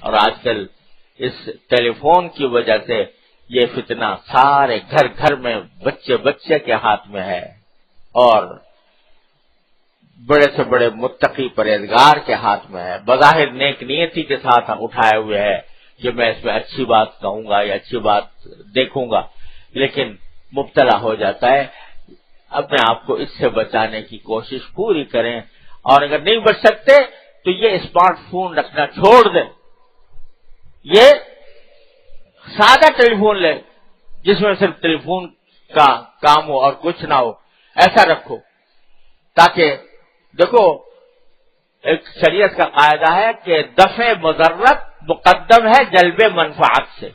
اور آج کل اس ٹیلی فون کی وجہ سے یہ فتنہ سارے گھر گھر میں بچے بچے کے ہاتھ میں ہے، اور بڑے سے بڑے متقی پرہیزگار کے ہاتھ میں ہے، بظاہر نیک نیتی کے ساتھ اٹھائے ہوئے ہے کہ میں اس میں اچھی بات کہوں گا یا اچھی بات دیکھوں گا، لیکن مبتلا ہو جاتا ہے۔ اپنے آپ کو اس سے بچانے کی کوشش پوری کریں، اور اگر نہیں بچ سکتے تو یہ اسمارٹ فون رکھنا چھوڑ دیں، یہ سادہ ٹیلی فون لے جس میں صرف ٹیلی فون کا کام ہو اور کچھ نہ ہو، ایسا رکھو تاکہ دیکھو ایک شریعت کا قاعدہ ہے کہ دفع مضرت مقدم ہے جلب منفعت سے،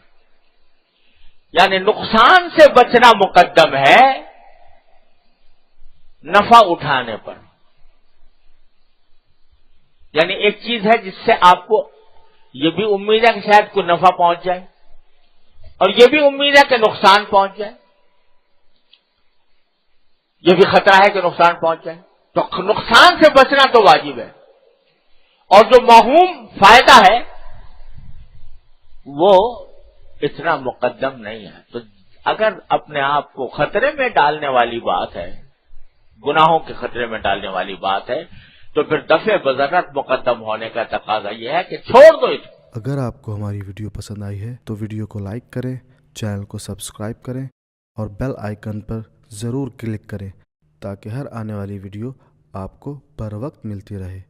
یعنی نقصان سے بچنا مقدم ہے نفع اٹھانے پر۔ یعنی ایک چیز ہے جس سے آپ کو یہ بھی امید ہے کہ شاید کوئی نفع پہنچ جائے، اور یہ بھی امید ہے کہ نقصان پہنچ جائے، یہ بھی خطرہ ہے کہ نقصان پہنچ جائے، تو نقصان سے بچنا تو واجب ہے، اور جو موہوم فائدہ ہے وہ اتنا مقدم نہیں ہے۔ تو اگر اپنے آپ کو خطرے میں ڈالنے والی بات ہے، گناہوں کے خطرے میں ڈالنے والی بات ہے، تو پھر دفع بضرت مقدم ہونے کا تقاضا یہ ہے کہ چھوڑ دو اس کو۔ اگر آپ کو ہماری ویڈیو پسند آئی ہے تو ویڈیو کو لائک کریں، چینل کو سبسکرائب کریں اور بیل آئیکن پر ضرور کلک کریں تاکہ ہر آنے والی ویڈیو آپ کو بر وقت ملتی رہے۔